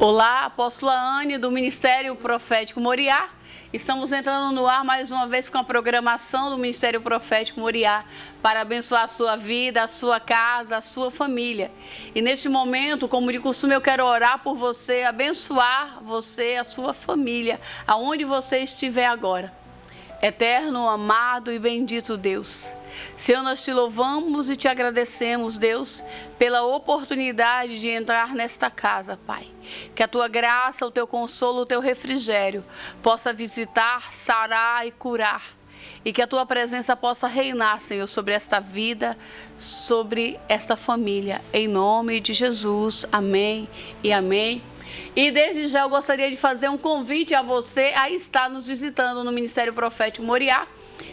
Olá, apóstola Anne do Ministério Profético Moriá. Estamos entrando no ar mais uma vez com a programação do Ministério Profético Moriá para abençoar a sua vida, a sua casa, a sua família. E neste momento, como de costume, eu quero orar por você, abençoar você, a sua família, aonde você estiver agora. Eterno, amado e bendito Deus, Senhor, nós te louvamos e te agradecemos, Deus, pela oportunidade de entrar nesta casa, Pai. Que a tua graça, o teu consolo, o teu refrigério possa visitar, sarar e curar. E que a tua presença possa reinar, Senhor, sobre esta vida, sobre esta família. Em nome de Jesus, amém e amém. E desde já eu gostaria de fazer um convite a você a estar nos visitando no Ministério Profético Moriá,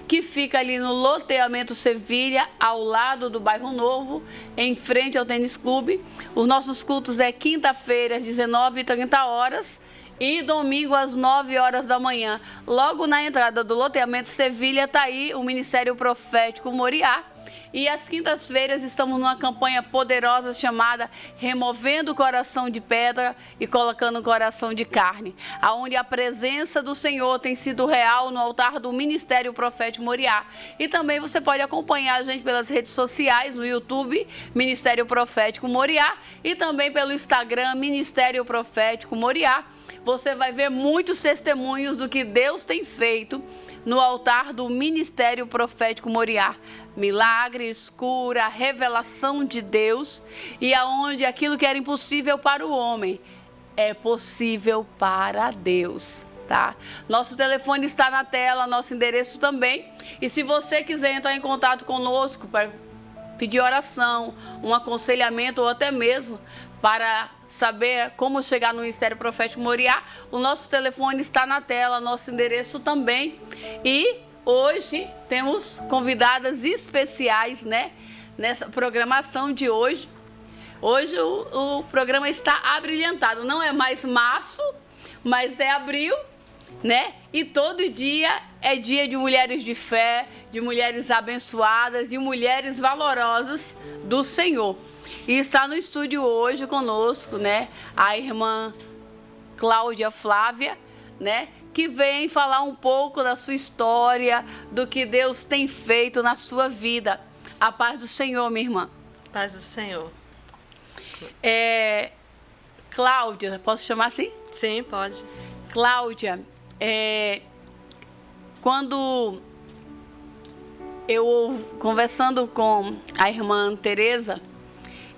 que fica ali no loteamento Sevilha, ao lado do Bairro Novo, em frente ao Tênis Clube. Os nossos cultos é quinta-feira às 19h30 e domingo às 9h da manhã. Logo na entrada do loteamento Sevilha está aí o Ministério Profético Moriá. E às quintas-feiras estamos numa campanha poderosa chamada Removendo o Coração de Pedra e Colocando o Coração de Carne, aonde a presença do Senhor tem sido real no altar do Ministério Profético Moriá. E também você pode acompanhar a gente pelas redes sociais, no YouTube, Ministério Profético Moriá, e também pelo Instagram, Ministério Profético Moriá. Você vai ver muitos testemunhos do que Deus tem feito no altar do Ministério Profético Moriá. Milagres, cura, revelação de Deus, e aonde aquilo que era impossível para o homem é possível para Deus, tá? Nosso telefone está na tela, nosso endereço também. E se você quiser entrar em contato conosco para pedir oração, um aconselhamento ou até mesmo para saber como chegar no Ministério Profético Moriá, o nosso telefone está na tela, nosso endereço também. E hoje temos convidadas especiais, né, nessa programação de hoje. Hoje o programa está abrilhantado. Não é mais março, mas é abril, né? E todo dia é dia de mulheres de fé, de mulheres abençoadas e mulheres valorosas do Senhor. E está no estúdio hoje conosco, né, a irmã Cláudia Flávia, né, que vem falar um pouco da sua história, do que Deus tem feito na sua vida. A paz do Senhor, minha irmã. Paz do Senhor. Cláudia, posso chamar assim? Sim, pode. Cláudia, quando eu conversando com a irmã Tereza,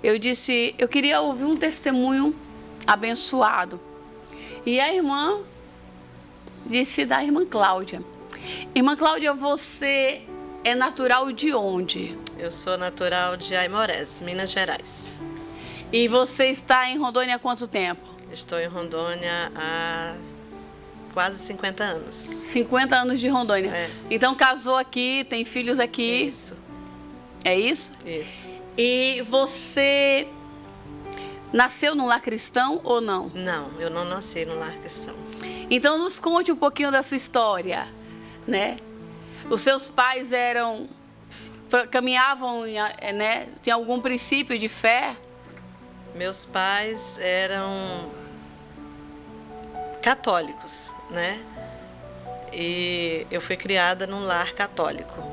eu disse, eu queria ouvir um testemunho abençoado. E a irmã disse da irmã Cláudia. Irmã Cláudia, você é natural de onde? Eu sou natural de Aimorés, Minas Gerais. E você está em Rondônia há quanto tempo? Estou em Rondônia há quase 50 anos. 50 anos de Rondônia. É. Então casou aqui, tem filhos aqui? Isso. É isso? Isso. E você nasceu num lar cristão ou não? Não, eu não nasci no lar cristão. Então nos conte um pouquinho da sua história, né? Os seus pais caminhavam, né? Tinha algum princípio de fé? Meus pais eram católicos, né? E eu fui criada num lar católico.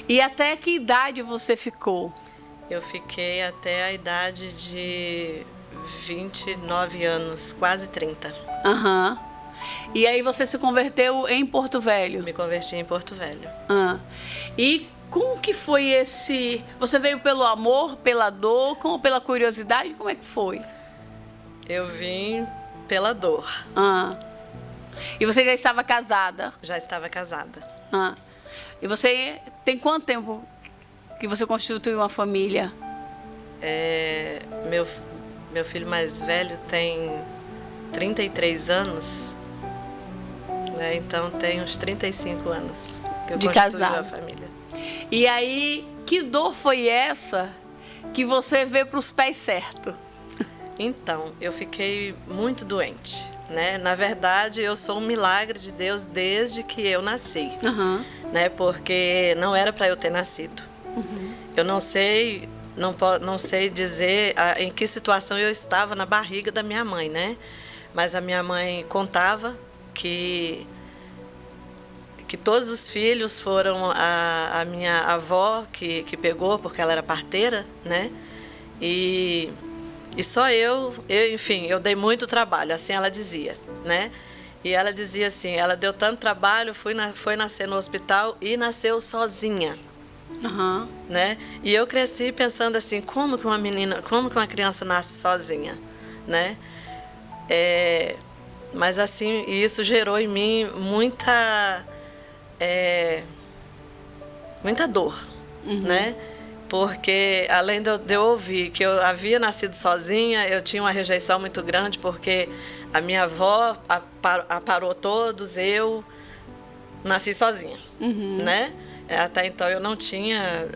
E até que idade você ficou? Eu fiquei até a idade de 29 anos, quase 30. Aham. E aí você se converteu em Porto Velho? Me converti em Porto Velho. E como que foi esse... Você veio pelo amor, pela dor, pela curiosidade? Como é que foi? Eu vim pela dor. E você já estava casada? Já estava casada. E você tem quanto tempo que você constituiu uma família? Meu filho mais velho tem 33 anos, né? Então tem uns 35 anos que eu constituí a família. E aí, que dor foi essa que você veio para os pés certos? Então, eu fiquei muito doente, né? Na verdade, eu sou um milagre de Deus desde que eu nasci, né? Porque não era para eu ter nascido. Eu não sei dizer em que situação eu estava na barriga da minha mãe, né? mas a minha mãe contava que todos os filhos foram a minha avó que pegou, porque ela era parteira, né? E só enfim, eu dei muito trabalho, assim ela dizia, né? E ela dizia assim, ela deu tanto trabalho, foi nascer no hospital e nasceu sozinha. Uhum. Né? E eu cresci pensando assim, como que uma criança nasce sozinha, né? Mas assim, isso gerou em mim muita dor, né? Porque além de eu ouvir que eu havia nascido sozinha, eu tinha uma rejeição muito grande, porque a minha avó aparou todos, eu nasci sozinha, né? Até então eu não tinha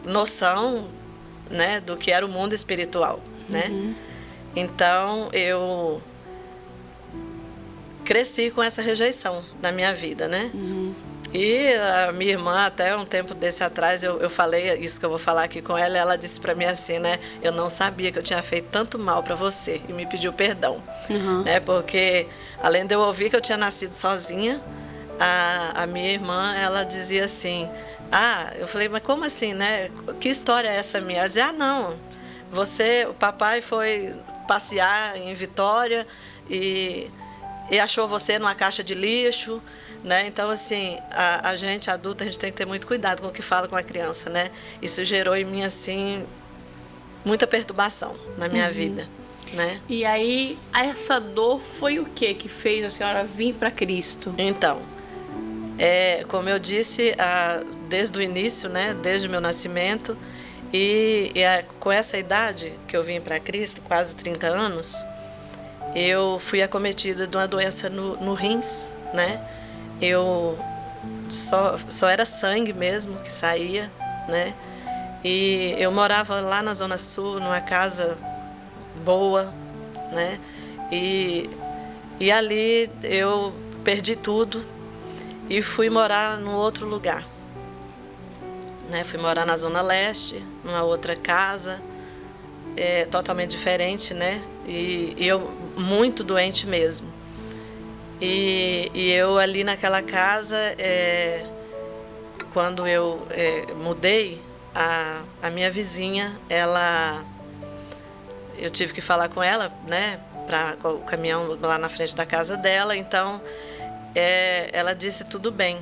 noção, né, do que era o mundo espiritual, né? Então eu cresci com essa rejeição na minha vida, né? E a minha irmã, até um tempo desse atrás, eu falei isso que eu vou falar aqui com ela, e ela disse para mim assim, né? Eu não sabia que eu tinha feito tanto mal para você, e me pediu perdão, né? Porque além de eu ouvir que eu tinha nascido sozinha, a minha irmã, ela dizia assim, eu falei, mas como assim, né? Que história é essa minha? Ela dizia, não, o papai foi passear em Vitória e achou você numa caixa de lixo, né? Então, assim, a gente adulta, a gente tem que ter muito cuidado com o que fala com a criança, né? Isso gerou em mim, assim, muita perturbação na minha vida, né? E aí, essa dor foi o que fez a senhora vir para Cristo? Então, como eu disse, desde o início, né? Desde o meu nascimento, com essa idade que eu vim para Cristo, quase 30 anos, eu fui acometida de uma doença no rins, né? Eu só era sangue mesmo que saía, né? E eu morava lá na Zona Sul, numa casa boa, né? E ali eu perdi tudo e fui morar num outro lugar, né? Fui morar na Zona Leste, numa outra casa, totalmente diferente, né? E eu muito doente mesmo. E eu ali naquela casa, quando eu mudei, a minha vizinha, eu tive que falar com ela, né, para o caminhão lá na frente da casa dela, então ela disse tudo bem,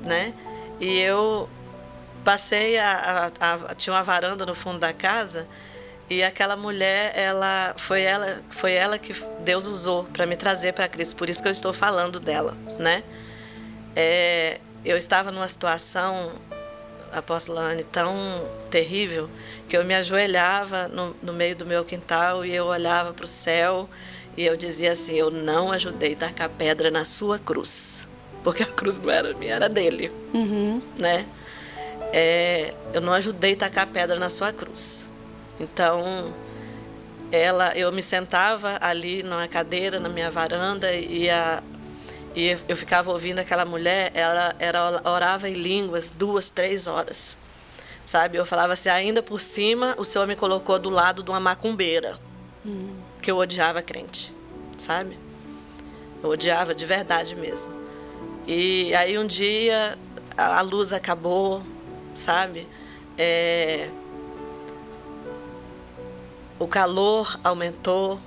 né? E eu passei tinha uma varanda no fundo da casa. E aquela mulher, foi ela que Deus usou para me trazer para Cristo. Por isso que eu estou falando dela, né? Eu estava numa situação, apóstola Anne, tão terrível, que eu me ajoelhava no meio do meu quintal e eu olhava para o céu e eu dizia assim, eu não ajudei a tacar pedra na sua cruz. Porque a cruz não era minha, era dele, né? Eu não ajudei a tacar pedra na sua cruz. Então, eu me sentava ali numa cadeira, na minha varanda, e eu ficava ouvindo aquela mulher, ela orava em línguas 2, 3 horas, sabe? Eu falava assim, ainda por cima, o Senhor me colocou do lado de uma macumbeira, que eu odiava crente, sabe? Eu odiava de verdade mesmo. E aí um dia, a luz acabou, sabe? O calor aumentou.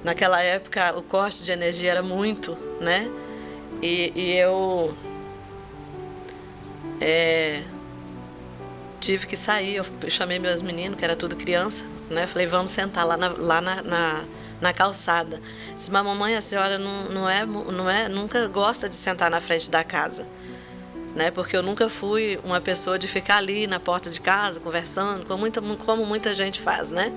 Naquela época, o corte de energia era muito, né? E eu tive que sair. Eu chamei meus meninos, que era tudo criança, né? Falei, vamos sentar lá na calçada. Disse, mas mamãe, a senhora nunca gosta de sentar na frente da casa, né? Porque eu nunca fui uma pessoa de ficar ali na porta de casa conversando, como muita gente faz, né?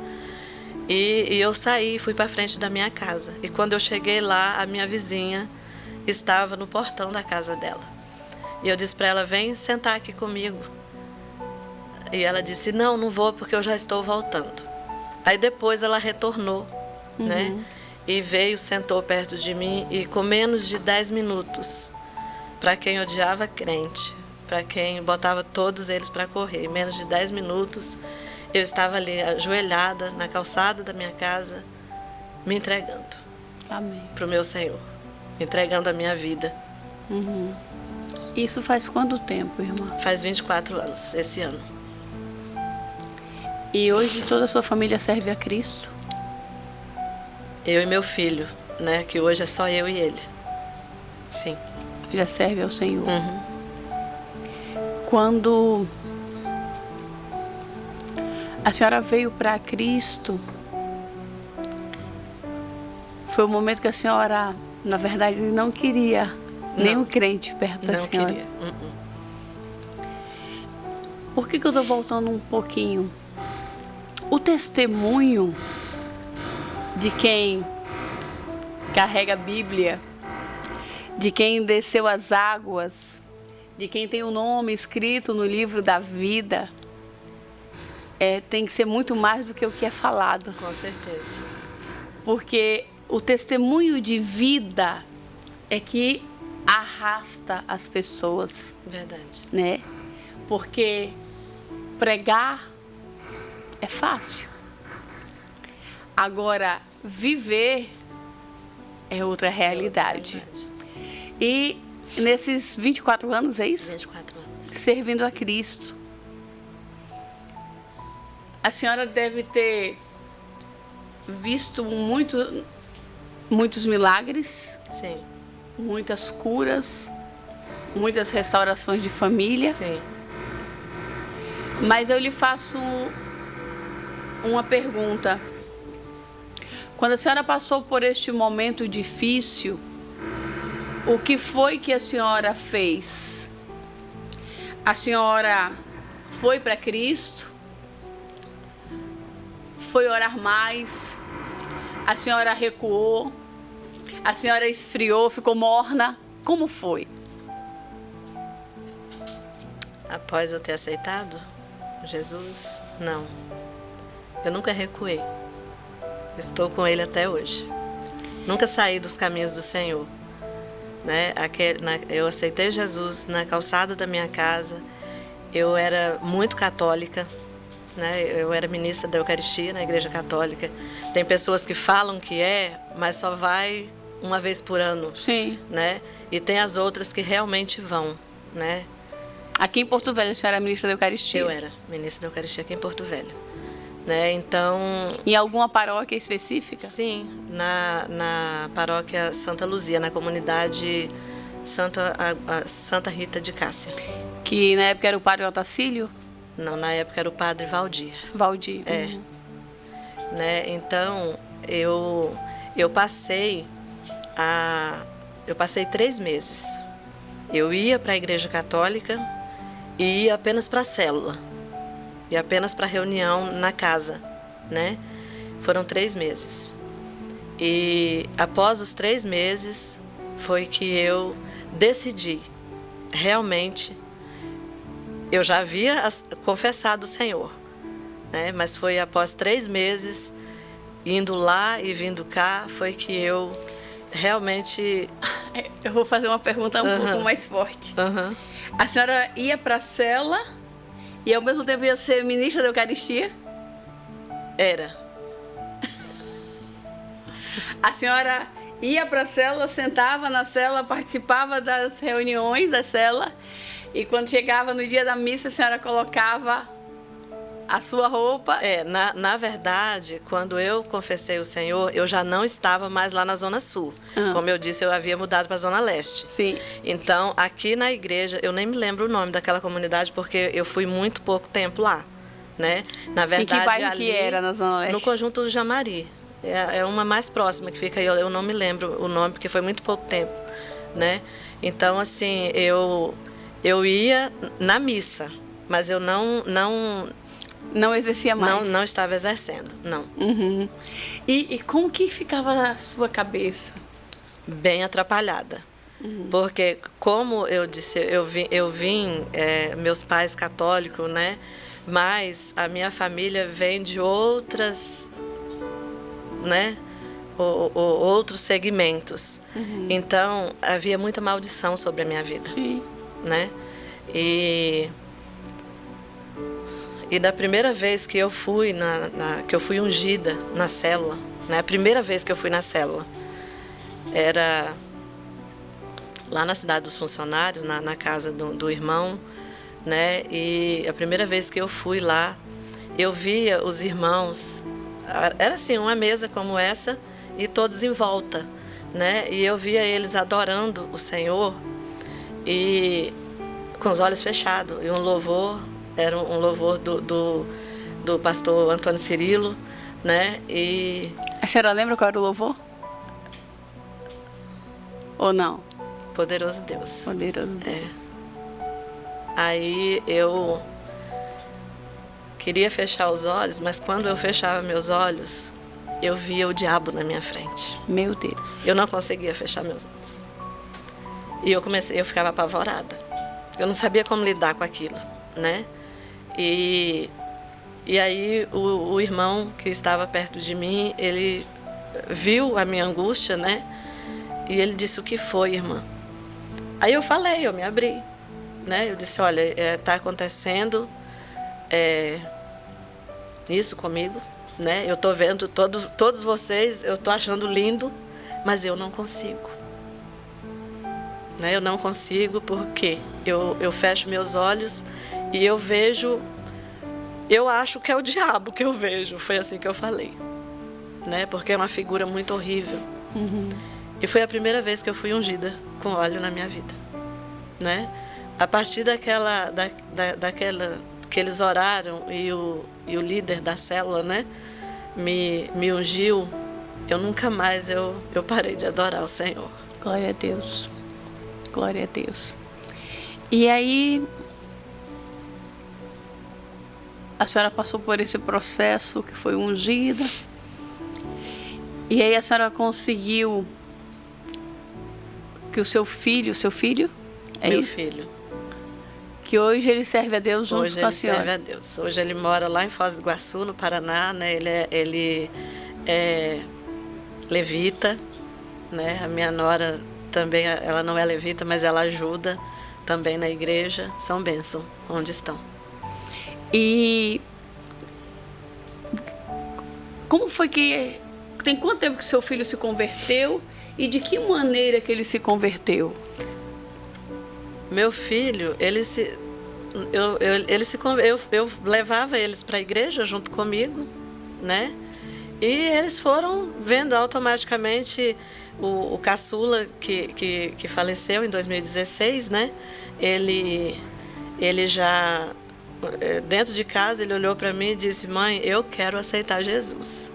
E eu saí, fui para frente da minha casa. E quando eu cheguei lá, a minha vizinha estava no portão da casa dela. E eu disse para ela, vem sentar aqui comigo. E ela disse, não vou porque eu já estou voltando. Aí depois ela retornou, né? E veio, sentou perto de mim e com menos de 10 minutos, para quem odiava crente, para quem botava todos eles para correr, em menos de 10 minutos, eu estava ali ajoelhada na calçada da minha casa, me entregando. para o meu Senhor, entregando a minha vida. Uhum. Isso faz quanto tempo, irmã? Faz 24 anos, esse ano. E hoje toda a sua família serve a Cristo? Eu e meu filho, né? Que hoje é só eu e ele. Sim. Já serve ao Senhor. Uhum. Quando a senhora veio para Cristo, foi o momento que a senhora, na verdade, não queria nenhum crente perto da senhora. Não queria. Por que eu estou voltando um pouquinho? O testemunho de quem carrega a Bíblia, de quem desceu as águas, de quem tem o nome escrito no livro da vida, tem que ser muito mais do que o que é falado. Com certeza. Porque o testemunho de vida é que arrasta as pessoas. Verdade. Né? Porque pregar é fácil. Agora, viver é outra realidade. E nesses 24 anos, é isso? 24 anos. Servindo a Cristo. A senhora deve ter visto muitos milagres. Sim. Muitas curas, muitas restaurações de família. Sim. Mas eu lhe faço uma pergunta. Quando a senhora passou por este momento difícil, o que foi que a senhora fez? A senhora foi para Cristo? Foi orar mais? A senhora recuou? A senhora esfriou, ficou morna? Como foi? Após eu ter aceitado Jesus, não. Eu nunca recuei. Estou com Ele até hoje. Nunca saí dos caminhos do Senhor. Né? Eu aceitei Jesus na calçada da minha casa. Eu era muito católica. Né? Eu era ministra da Eucaristia na Igreja Católica. Tem pessoas que falam que mas só vai uma vez por ano. Sim. Né? E tem as outras que realmente vão. Né? Aqui em Porto Velho, a senhora era ministra da Eucaristia? Eu era ministra da Eucaristia aqui em Porto Velho. Né? Então... Em alguma paróquia específica? Sim, na paróquia Santa Luzia, na comunidade Santa Rita de Cássia. Que na época era o padre Otacílio? Não, na época era o padre Valdir. Valdir. É. Uhum. Né? Então, eu passei 3 meses. Eu ia para a Igreja Católica e ia apenas para a célula. E apenas para reunião na casa, né? Foram 3 meses. E após os 3 meses foi que eu decidi, realmente, eu já havia confessado o Senhor, né? Mas foi após 3 meses, indo lá e vindo cá, foi que eu realmente... Eu vou fazer uma pergunta um pouco mais forte. A senhora ia para a cela... E ao mesmo tempo ia ser ministra da Eucaristia? Era. A senhora ia para a célula, sentava na célula, participava das reuniões da célula. E quando chegava no dia da missa, a senhora colocava a sua roupa? Na verdade, quando eu confessei o Senhor, eu já não estava mais lá na Zona Sul. Como eu disse, eu havia mudado para a Zona Leste. Sim. Então, aqui na igreja, eu nem me lembro o nome daquela comunidade, porque eu fui muito pouco tempo lá, né? Na verdade, em que bairro que era na Zona Leste? No Conjunto do Jamari. É uma mais próxima que fica aí, eu não me lembro o nome, porque foi muito pouco tempo, né? Então, assim, eu ia na missa, mas eu não exercia mais? Não estava exercendo, não. Uhum. E como que ficava a sua cabeça? Bem atrapalhada. Porque, como eu disse, eu vim meus pais católicos, né? Mas a minha família vem de outras, né? Outros segmentos. Então, havia muita maldição sobre a minha vida. Sim. Né? E da primeira vez que eu fui que eu fui ungida na célula, né? A primeira vez que eu fui na célula, era lá na cidade dos funcionários, na casa do irmão, né? E a primeira vez que eu fui lá, eu via os irmãos, era assim, uma mesa como essa e todos em volta, né? E eu via eles adorando o Senhor e com os olhos fechados. E um louvor, era um louvor do pastor Antônio Cirilo, né? E a senhora lembra qual era o louvor? Ou não? Poderoso Deus. Poderoso Deus. Aí eu queria fechar os olhos, mas quando eu fechava meus olhos, eu via o diabo na minha frente. Meu Deus. Eu não conseguia fechar meus olhos. E eu ficava apavorada. Eu não sabia como lidar com aquilo, né? E aí o irmão que estava perto de mim, ele viu a minha angústia, né? E ele disse: o que foi, irmã? Aí eu falei, eu me abri, né? Eu disse: olha, está acontecendo isso comigo, né? Eu estou vendo todos vocês, eu estou achando lindo, mas eu não consigo. Né? Eu não consigo porque eu fecho meus olhos e eu vejo, eu acho que é o diabo que eu vejo. Foi assim que eu falei, né? Porque é uma figura muito horrível. Uhum. E foi a primeira vez que eu fui ungida com óleo na minha vida, né? A partir daquela que eles oraram e o líder da célula, né, me ungiu, eu nunca mais eu parei de adorar o Senhor. Glória a Deus. Glória a Deus. E aí a senhora passou por esse processo que foi ungida. E aí a senhora conseguiu que o seu filho é meu isso? filho, que hoje ele serve a Deus junto com a senhora. Hoje ele serve a Deus. Hoje ele mora lá em Foz do Iguaçu, no Paraná, né? Ele é levita, né? A minha nora também, ela não é levita, mas ela ajuda também na igreja. São bênção onde estão. E como foi que... Tem quanto tempo que seu filho se converteu e de que maneira que ele se converteu? Meu filho, eu levava eles para a igreja junto comigo, né? E eles foram vendo automaticamente o caçula que faleceu em 2016, né? Ele já, dentro de casa, ele olhou para mim e disse: mãe, eu quero aceitar Jesus.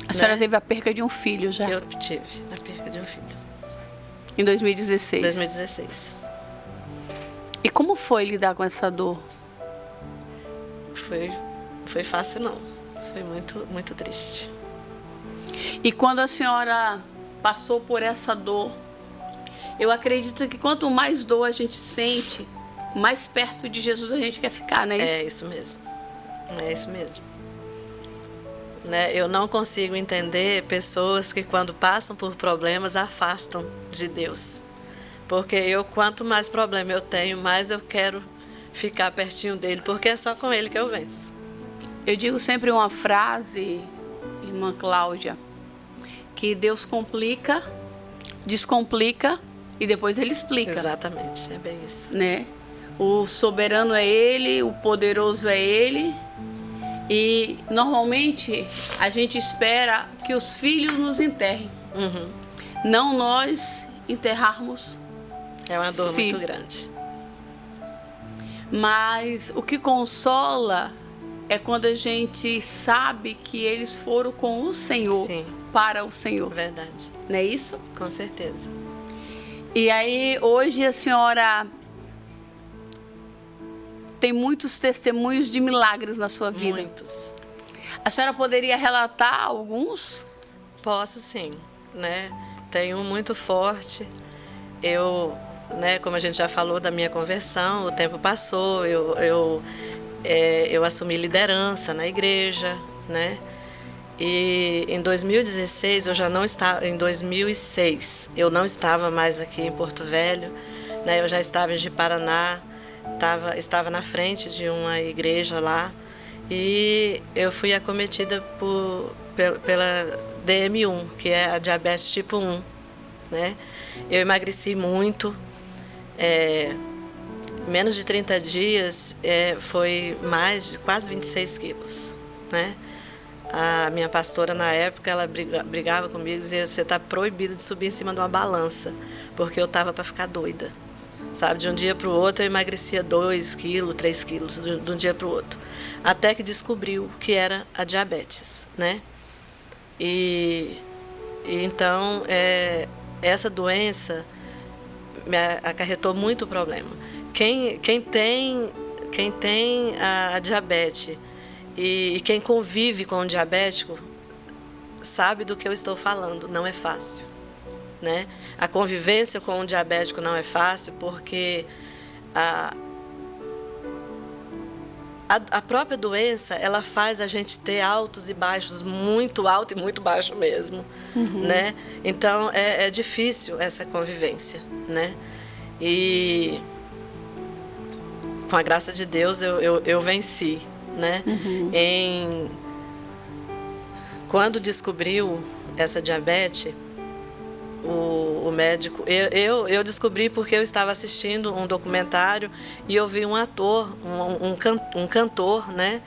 A senhora teve a perca de um filho já? Eu tive a perca de um filho. Em 2016? 2016. E como foi lidar com essa dor? Foi fácil, não. Foi muito, muito triste. E quando a senhora passou por essa dor, eu acredito que quanto mais dor a gente sente, mais perto de Jesus a gente quer ficar, não é isso? É isso mesmo. É isso mesmo. Né? Eu não consigo entender pessoas que, quando passam por problemas, afastam de Deus. Porque quanto mais problema eu tenho, mais eu quero ficar pertinho dele, porque é só com ele que eu venço. Eu digo sempre uma frase, irmã Cláudia, que Deus complica, descomplica e depois ele explica. Exatamente, é bem isso. Né? O soberano é ele, o poderoso é ele. E normalmente a gente espera que os filhos nos enterrem. Uhum. Não nós enterrarmos. É uma dor filho. muito grande. Mas o que consola é quando a gente sabe que eles foram com o Senhor. Sim. Para o Senhor. Verdade. Não é isso? Com certeza. E aí hoje a senhora tem muitos testemunhos de milagres na sua vida. Muitos. A senhora poderia relatar alguns? Posso, sim, né? Tem um muito forte. Como a gente já falou da minha conversão, o tempo passou, eu assumi liderança na igreja, né? E em 2016 em 2006 eu não estava mais aqui em Porto Velho, né? Eu já estava em Paraná. Estava na frente de uma igreja lá e eu fui acometida pela DM1, que é a diabetes tipo 1, né? Eu emagreci muito, menos de 30 dias foi mais de quase 26 quilos, né? A minha pastora na época, ela brigava comigo e dizia: você está proibida de subir em cima de uma balança, porque eu estava para ficar doida, sabe? De um dia para o outro eu emagrecia 2 quilos, 3 quilos, de um dia para o outro, até que descobriu que era a diabetes, né? E então essa doença me acarretou muito problema. Quem tem a diabetes e quem convive com um diabético sabe do que eu estou falando, não é fácil, né? A convivência com um diabético não é fácil, porque a própria doença, ela faz a gente ter altos e baixos, muito alto e muito baixo mesmo, né? Então é difícil essa convivência, né? E com a graça de Deus eu venci, né? Quando descobriu essa diabetes, o médico, eu descobri porque eu estava assistindo um documentário e eu vi um ator, um cantor, né?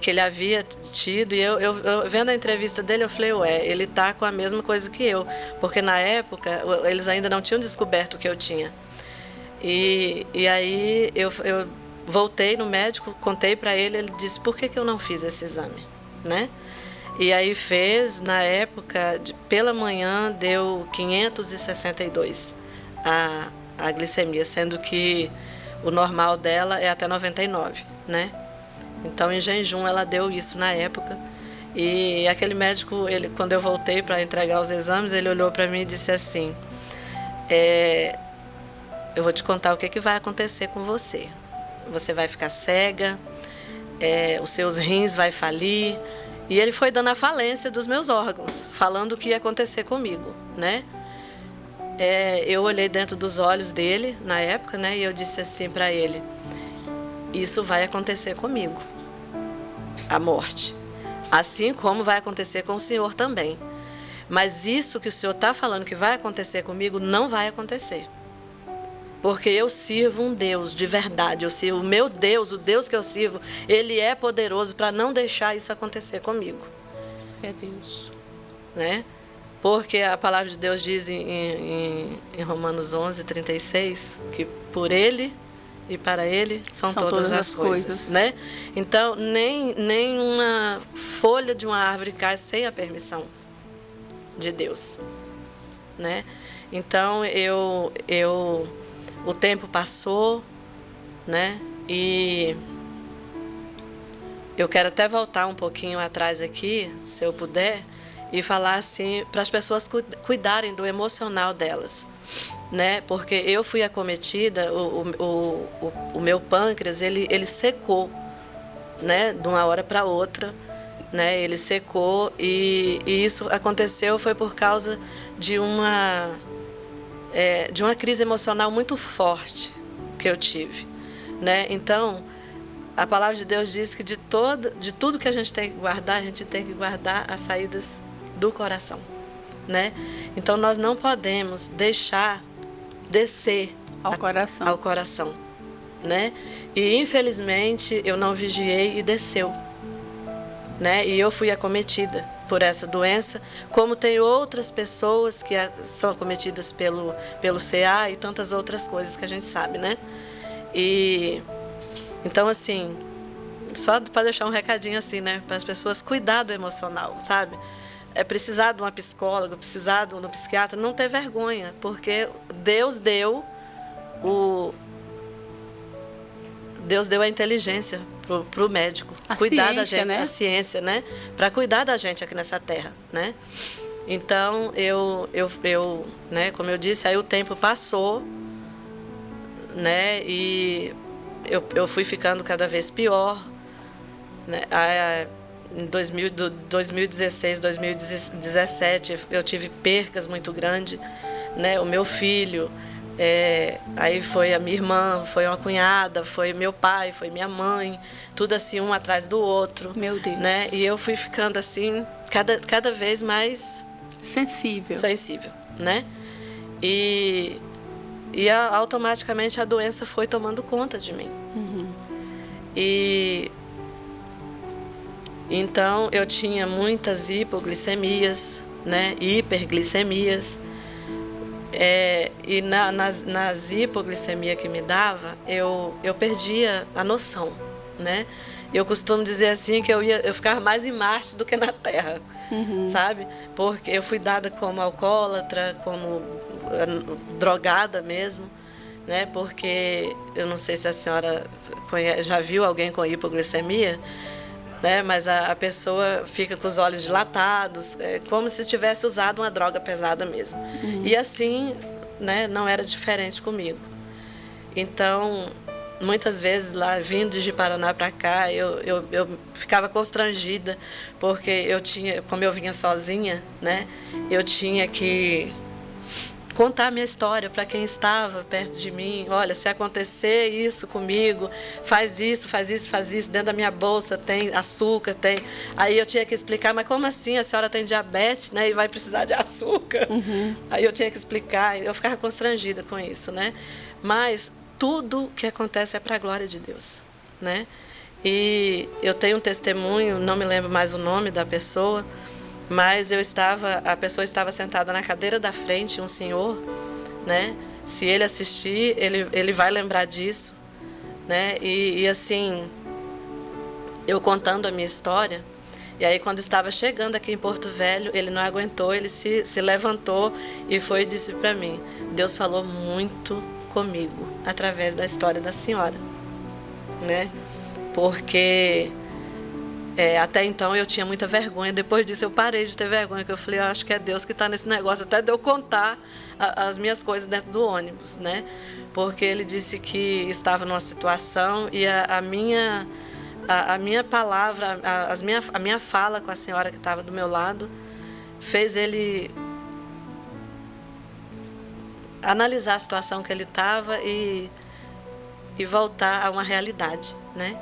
Que ele havia tido, e eu vendo a entrevista dele, eu falei: ué, ele tá com a mesma coisa que eu, porque na época eles ainda não tinham descoberto o que eu tinha. E aí eu voltei no médico, contei para ele, ele disse: por que eu não fiz esse exame, né? E aí fez, na época, pela manhã deu 562 a glicemia, sendo que o normal dela é até 99, né? Então em jejum ela deu isso na época. E aquele médico, quando eu voltei para entregar os exames, ele olhou para mim e disse assim: eu vou te contar o que vai acontecer com você. Você vai ficar cega, os seus rins vai falir. E ele foi dando a falência dos meus órgãos, falando o que ia acontecer comigo, né? Eu olhei dentro dos olhos dele na época, né? E eu disse assim para ele: isso vai acontecer comigo, a morte. Assim como vai acontecer com o senhor também. Mas isso que o senhor está falando que vai acontecer comigo, não vai acontecer. Porque eu sirvo um Deus de verdade, eu sirvo o meu Deus, o Deus que eu sirvo, Ele é poderoso para não deixar isso acontecer comigo. É Deus. Né? Porque a palavra de Deus diz em Romanos 11:36, que por Ele e para Ele são todas as coisas. Né? Então, nem uma folha de uma árvore cai sem a permissão de Deus. Né? Então, o tempo passou, né? E eu quero até voltar um pouquinho atrás aqui, se eu puder, e falar assim para as pessoas cuidarem do emocional delas, né? Porque eu fui acometida, o meu pâncreas ele secou, né? De uma hora para outra, né? Ele secou e isso aconteceu foi por causa de uma crise emocional muito forte que eu tive, né? Então, a palavra de Deus diz que de tudo que a gente tem que guardar, a gente tem que guardar as saídas do coração, né? Então, nós não podemos deixar descer ao coração, né? E, infelizmente, eu não vigiei e desceu, né? E eu fui acometida por essa doença, como tem outras pessoas que são acometidas pelo CA e tantas outras coisas que a gente sabe, né? E então, assim, só para deixar um recadinho assim, né, para as pessoas cuidar do emocional, sabe? Precisar de uma psicóloga, precisar de um psiquiatra, não ter vergonha, porque Deus deu a inteligência para o médico cuidar da gente, né? A ciência, né? Para cuidar da gente aqui nessa terra, né? Então, eu, né? Como eu disse, aí o tempo passou, né? E eu fui ficando cada vez pior, né? Em 2016, 2017, eu tive percas muito grandes, né? O meu filho... aí foi a minha irmã, foi uma cunhada, foi meu pai, foi minha mãe, tudo assim, um atrás do outro. Meu Deus. Né? E eu fui ficando assim, cada vez mais sensível, né? E automaticamente a doença foi tomando conta de mim. E então eu tinha muitas hipoglicemias, né, hiperglicemias. E nas hipoglicemias que me dava, eu perdia a noção, né? Eu costumo dizer assim que eu ficava mais em Marte do que na Terra, sabe? Porque eu fui dada como alcoólatra, como drogada mesmo, né? Porque eu não sei se a senhora já viu alguém com hipoglicemia, né? Mas a pessoa fica com os olhos dilatados, como se tivesse usado uma droga pesada mesmo. E assim, né, não era diferente comigo. Então, muitas vezes lá, vindo de Paraná para cá, eu ficava constrangida, porque como eu vinha sozinha, né, eu tinha que contar a minha história para quem estava perto de mim. Olha, se acontecer isso comigo, faz isso, dentro da minha bolsa tem açúcar, tem... Aí eu tinha que explicar, mas como assim? A senhora tem diabetes, né, e vai precisar de açúcar? Aí eu tinha que explicar, eu ficava constrangida com isso, né? Mas tudo que acontece é para a glória de Deus, né? E eu tenho um testemunho, não me lembro mais o nome da pessoa, mas a pessoa estava sentada na cadeira da frente, um senhor, né? Se ele assistir, ele vai lembrar disso, né? E assim, eu contando a minha história, e aí quando estava chegando aqui em Porto Velho, ele não aguentou, ele se levantou e foi e disse para mim: Deus falou muito comigo através da história da senhora, né? Porque até então eu tinha muita vergonha. Depois disso eu parei de ter vergonha, que eu falei, eu acho que é Deus que está nesse negócio, até de eu contar as minhas coisas dentro do ônibus, né? Porque ele disse que estava numa situação e a minha palavra, a minha fala com a senhora que estava do meu lado fez ele analisar a situação que ele estava e voltar a uma realidade, né?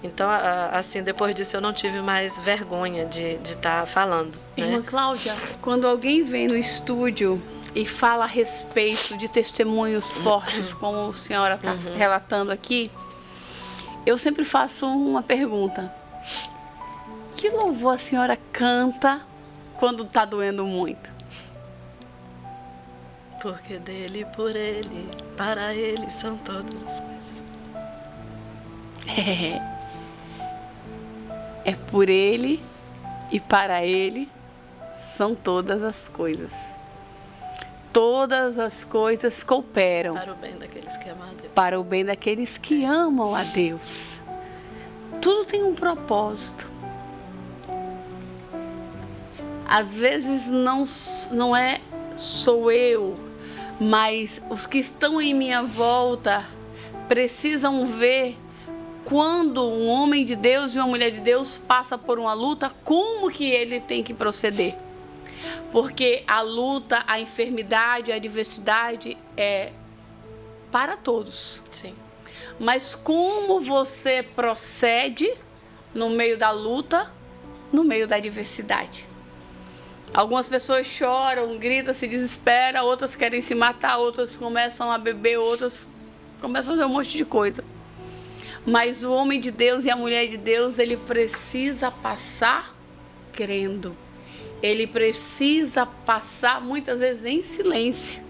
Então, assim, depois disso eu não tive mais vergonha de estar falando, né? Irmã Cláudia, quando alguém vem no estúdio e fala a respeito de testemunhos fortes, como a senhora está relatando aqui, eu sempre faço uma pergunta: que louvor a senhora canta quando está doendo muito? Porque dele, por ele, para ele são todas as coisas. É por ele e para ele são todas as coisas. Todas as coisas cooperam para o bem daqueles que amam a Deus. Para o bem daqueles que amam a Deus. Tudo tem um propósito. Às vezes não sou eu, mas os que estão em minha volta precisam ver, quando um homem de Deus e uma mulher de Deus passa por uma luta, como que ele tem que proceder. Porque a luta, a enfermidade, a adversidade é para todos. Sim. Mas como você procede no meio da luta, no meio da adversidade? Algumas pessoas choram, gritam, se desesperam, outras querem se matar, outras começam a beber, outras começam a fazer um monte de coisa. Mas o homem de Deus e a mulher de Deus, ele precisa passar crendo. Ele precisa passar muitas vezes em silêncio.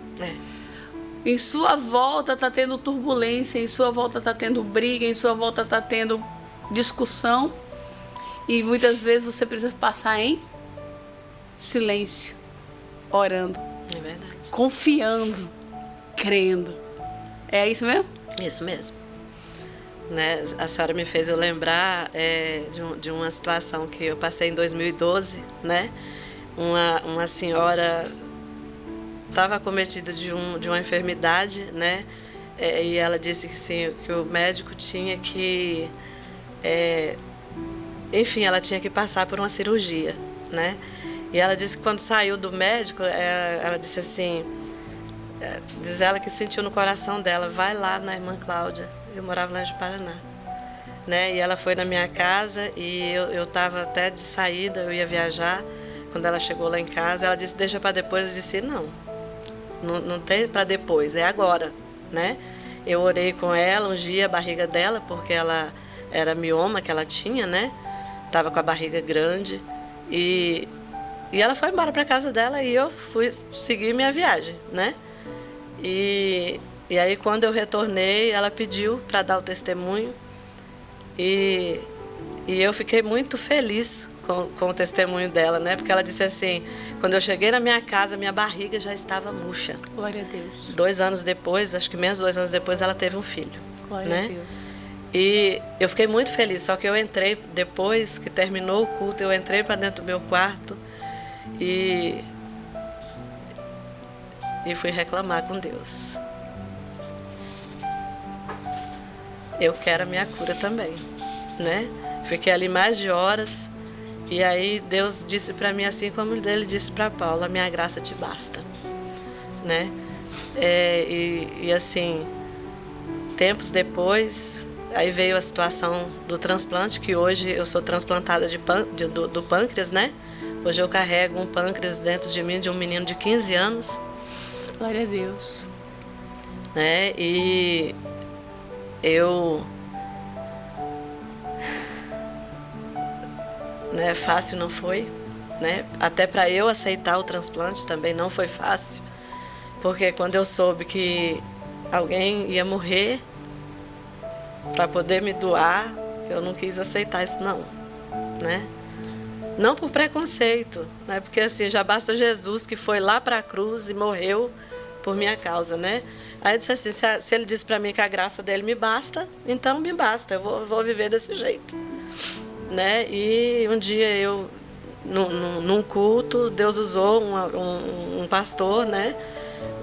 Em sua volta está tendo turbulência, em sua volta está tendo briga, em sua volta está tendo discussão. E muitas vezes você precisa passar em silêncio, orando. É verdade. Confiando, crendo. É isso mesmo? Isso mesmo. Né? A senhora me fez eu lembrar de uma situação que eu passei em 2012, né? Uma senhora estava acometida de uma enfermidade, né? E ela disse que, sim, que o médico tinha que... enfim, ela tinha que passar por uma cirurgia, né? E ela disse que quando saiu do médico, ela disse assim... diz ela que sentiu no coração dela, vai lá na irmã Cláudia. Eu morava lá de Paraná, né? E ela foi na minha casa e eu estava até de saída, eu ia viajar. Quando ela chegou lá em casa, ela disse, deixa para depois. Eu disse, não, não tem para depois, é agora, né? Eu orei com ela, ungi a barriga dela, porque ela era mioma que ela tinha, né? Tava com a barriga grande e ela foi embora para casa dela e eu fui seguir minha viagem, né? E aí quando eu retornei, ela pediu para dar o testemunho e eu fiquei muito feliz com o testemunho dela, né? Porque ela disse assim, quando eu cheguei na minha casa, minha barriga já estava murcha. Glória a Deus. 2 anos depois, acho que menos 2 anos depois, ela teve um filho. Glória né? a Deus. E eu fiquei muito feliz, só que eu entrei, depois que terminou o culto, eu entrei para dentro do meu quarto e fui reclamar com Deus. Eu quero a minha cura também, né? Fiquei ali mais de horas e aí Deus disse para mim, assim como ele disse para Paulo, a minha graça te basta, né? E assim, tempos depois, aí veio a situação do transplante, que hoje eu sou transplantada do pâncreas, né? Hoje eu carrego um pâncreas dentro de mim, de um menino de 15 anos. Glória a Deus. Né? E eu... Né, fácil não foi, né? Até para eu aceitar o transplante também não foi fácil, porque quando eu soube que alguém ia morrer para poder me doar, eu não quis aceitar isso não, né? Não por preconceito, né? Porque assim, já basta Jesus que foi lá para a cruz e morreu por minha causa, né? Aí eu disse assim, se ele disse para mim que a graça dele me basta, então me basta, eu vou viver desse jeito, né? E um dia eu, num culto, Deus usou um pastor, né?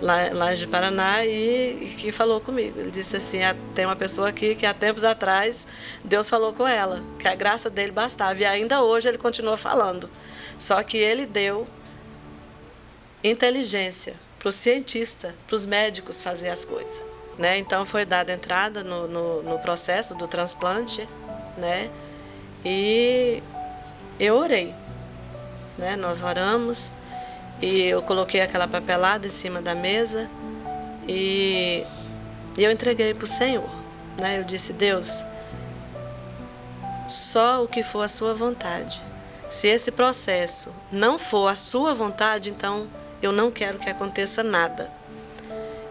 Lá de Paraná e que falou comigo. Ele disse assim, tem uma pessoa aqui que há tempos atrás Deus falou com ela, que a graça dele bastava. E ainda hoje ele continua falando. Só que ele deu inteligência para o cientista, para os médicos fazer as coisas, né? Então foi dada entrada no processo do transplante, né? E eu orei, né? Nós oramos e eu coloquei aquela papelada em cima da mesa e eu entreguei para o Senhor, né? Eu disse, Deus, só o que for a sua vontade. Se esse processo não for a sua vontade, então eu não quero que aconteça nada.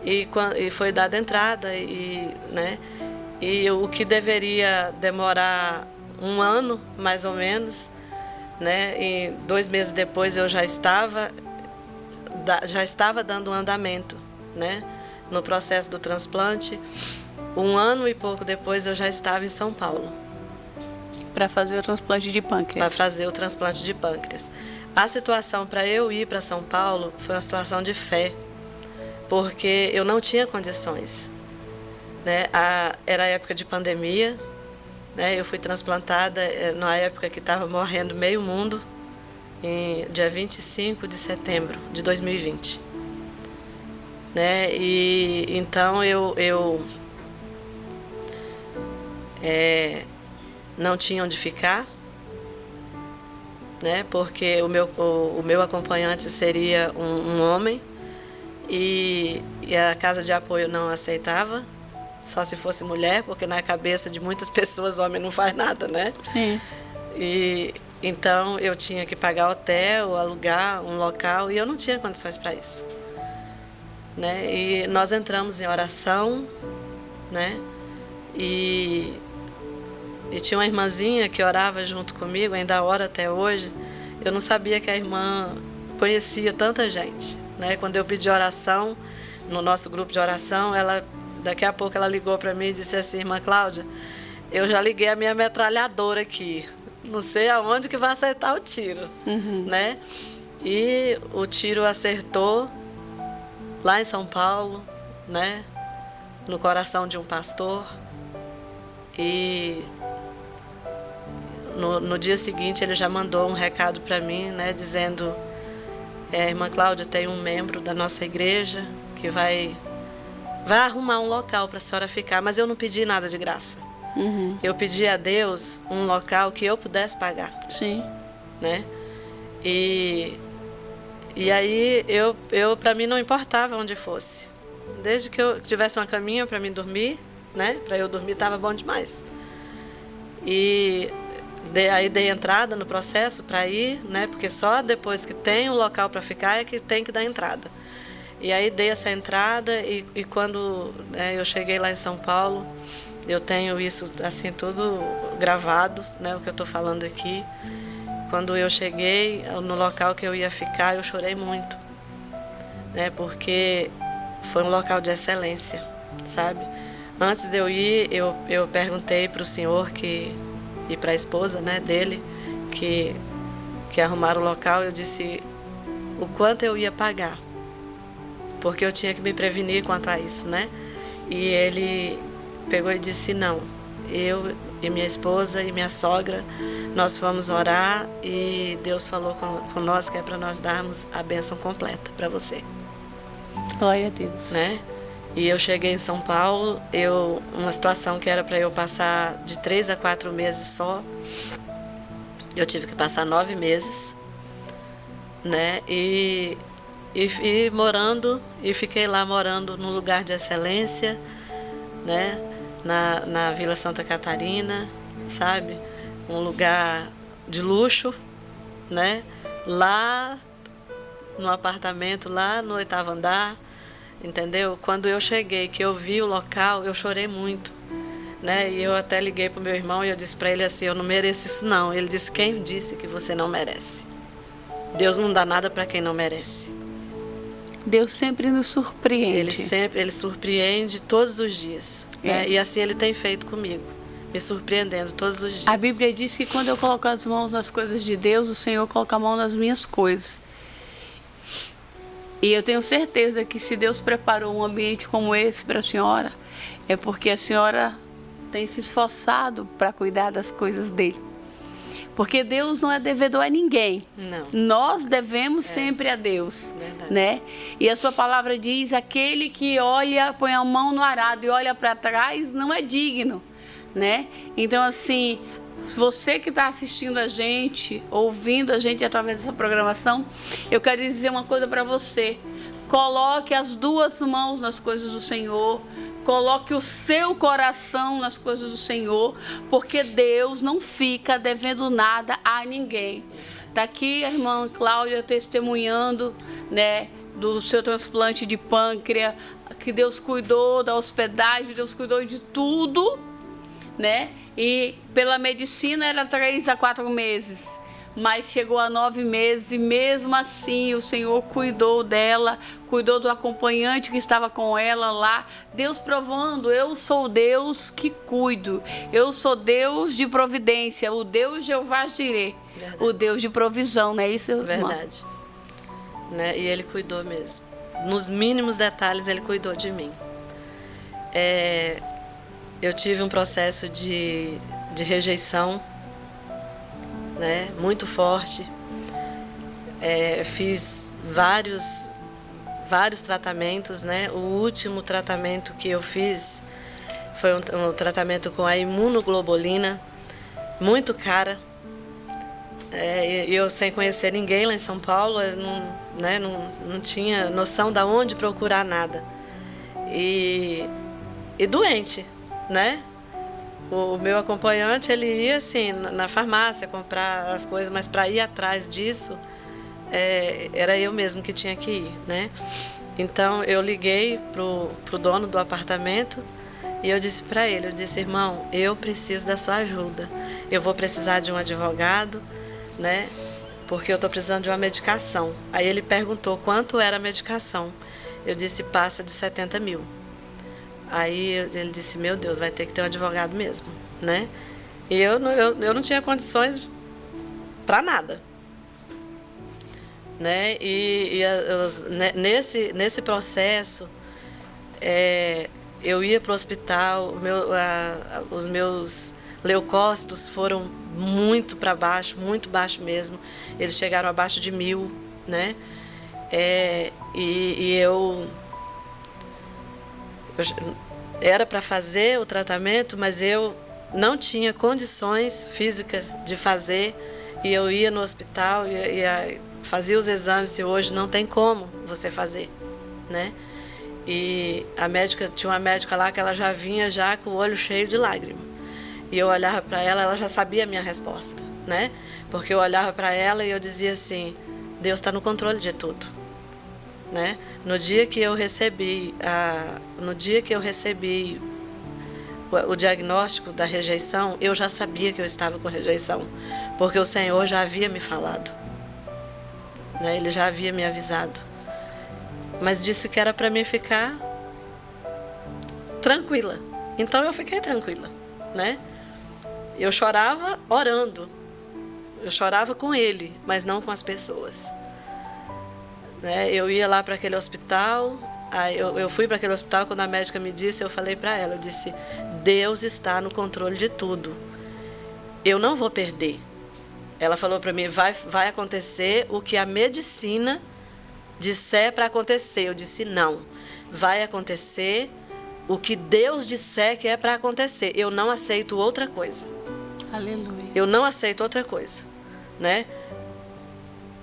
E foi dada entrada né? E o que deveria demorar 1 ano, mais ou menos, né? E 2 meses depois eu já estava dando um andamento, né? No processo do transplante. 1 ano e pouco depois eu já estava em São Paulo. Para fazer o transplante de pâncreas. Para fazer o transplante de pâncreas. A situação para eu ir para São Paulo foi uma situação de fé, porque eu não tinha condições, né? Era a época de pandemia, né? Eu fui transplantada na época que estava morrendo meio mundo, dia 25 de setembro de 2020. Né? E então eu não tinha onde ficar, né? Porque o meu acompanhante seria um homem e a casa de apoio não aceitava, só se fosse mulher, porque na cabeça de muitas pessoas homem não faz nada, né? Sim. E então eu tinha que pagar hotel, alugar um local e eu não tinha condições para isso, né? E nós entramos em oração, né? E tinha uma irmãzinha que orava junto comigo, ainda ora até hoje. Eu não sabia que a irmã conhecia tanta gente, né? Quando eu pedi oração no nosso grupo de oração, daqui a pouco ela ligou para mim e disse assim, irmã Cláudia, eu já liguei a minha metralhadora aqui, não sei aonde que vai acertar o tiro, né? E o tiro acertou lá em São Paulo, né? No coração de um pastor. E no dia seguinte ele já mandou um recado para mim, né? Dizendo, irmã Cláudia, tem um membro da nossa igreja que vai arrumar um local para a senhora ficar, mas eu não pedi nada de graça. Eu pedi a Deus um local que eu pudesse pagar. Sim. Né? E E aí, para mim não importava onde fosse. Desde que eu tivesse uma caminha para mim dormir, né? Para eu dormir estava bom demais. E aí dei entrada no processo para ir, né? Porque só depois que tem um local para ficar é que tem que dar entrada. E aí dei essa entrada e quando eu cheguei lá em São Paulo, eu tenho isso assim tudo gravado, né? O que eu estou falando aqui. Quando eu cheguei no local que eu ia ficar, eu chorei muito, né? Porque foi um local de excelência, sabe? Antes de eu ir, eu perguntei para o senhor e para a esposa, né, dele, que arrumaram o local, eu disse o quanto eu ia pagar, porque eu tinha que me prevenir quanto a isso, né? E ele pegou e disse, não, eu e minha esposa e minha sogra, nós vamos orar e Deus falou com nós que é para nós darmos a bênção completa para você. Glória a Deus. Né? E eu cheguei em São Paulo, uma situação que era para eu passar de 3 a 4 meses só, eu tive que passar 9 meses, né? E fiquei lá morando num lugar de excelência, né? Na Vila Santa Catarina, sabe? Um lugar de luxo, né? Lá no apartamento, lá no 8º andar, entendeu? Quando eu cheguei, que eu vi o local, eu chorei muito, né? E eu até liguei para o meu irmão e eu disse para ele assim, eu não mereço isso não. Ele disse, quem disse que você não merece? Deus não dá nada para quem não merece. Deus sempre nos surpreende. Ele surpreende todos os dias, né? E assim Ele tem feito comigo, me surpreendendo todos os dias. A Bíblia diz que quando eu coloco as mãos nas coisas de Deus, o Senhor coloca a mão nas minhas coisas. E eu tenho certeza que se Deus preparou um ambiente como esse para a senhora, é porque a senhora tem se esforçado para cuidar das coisas dele. Porque Deus não é devedor a ninguém. Não. Nós devemos sempre a Deus. Verdade. Né? E a sua palavra diz, aquele que olha, põe a mão no arado e olha para trás, não é digno. Né? Então, assim, você que está assistindo a gente, ouvindo a gente através dessa programação, eu quero dizer uma coisa para você. Coloque as 2 mãos nas coisas do Senhor. Coloque o seu coração nas coisas do Senhor, porque Deus não fica devendo nada a ninguém. Está aqui a irmã Cláudia testemunhando, né, do seu transplante de pâncreas, que Deus cuidou da hospedagem, Deus cuidou de tudo, né? E pela medicina era 3 a 4 meses. Mas chegou a 9 meses e mesmo assim o Senhor cuidou dela, cuidou do acompanhante que estava com ela lá. Deus provando, eu sou Deus que cuido, eu sou Deus de providência, o Deus Jeová Jireh, o Deus de provisão, não é isso, irmã? Verdade. Né? E Ele cuidou mesmo. Nos mínimos detalhes Ele cuidou de mim. Eu tive um processo de rejeição, né, muito forte. Fiz vários tratamentos, né? O último tratamento que eu fiz foi um tratamento com a imunoglobulina, muito cara. Eu sem conhecer ninguém lá em São Paulo, eu não tinha noção de onde procurar nada. E doente, né? O meu acompanhante, ele ia assim, na farmácia comprar as coisas, mas para ir atrás disso, era eu mesmo que tinha que ir, né? Então, eu liguei pro dono do apartamento e eu disse para ele, irmão, eu preciso da sua ajuda. Eu vou precisar de um advogado, né? Porque eu estou precisando de uma medicação. Aí ele perguntou quanto era a medicação. Eu disse, passa de 70 mil. Aí ele disse, meu Deus, vai ter que ter um advogado mesmo, né? E eu não tinha condições para nada, né? Nesse processo, eu ia para o hospital, os meus leucócitos foram muito para baixo, muito baixo mesmo. Eles chegaram abaixo de 1000, né? Eu era para fazer o tratamento, mas eu não tinha condições físicas de fazer, e eu ia no hospital e fazia os exames e hoje não tem como você fazer, né? E a médica, tinha uma médica lá que ela já vinha já com o olho cheio de lágrima. E eu olhava para ela, ela já sabia a minha resposta, né? Porque eu olhava para ela e eu dizia assim: Deus está no controle de tudo, né? No dia que eu recebi o diagnóstico da rejeição, eu já sabia que eu estava com rejeição, porque o Senhor já havia me falado, né? Ele já havia me avisado, mas disse que era para mim ficar tranquila. Então eu fiquei tranquila, né? Eu chorava orando, eu chorava com Ele, mas não com as pessoas, né? Eu ia lá para aquele hospital. Aí eu fui para aquele hospital, quando a médica me disse, eu falei para ela, eu disse: Deus está no controle de tudo, eu não vou perder. Ela falou para mim: vai acontecer o que a medicina disser para acontecer. Eu disse: não, vai acontecer o que Deus disser que é para acontecer. Eu não aceito outra coisa. Aleluia. Eu não aceito outra coisa, né?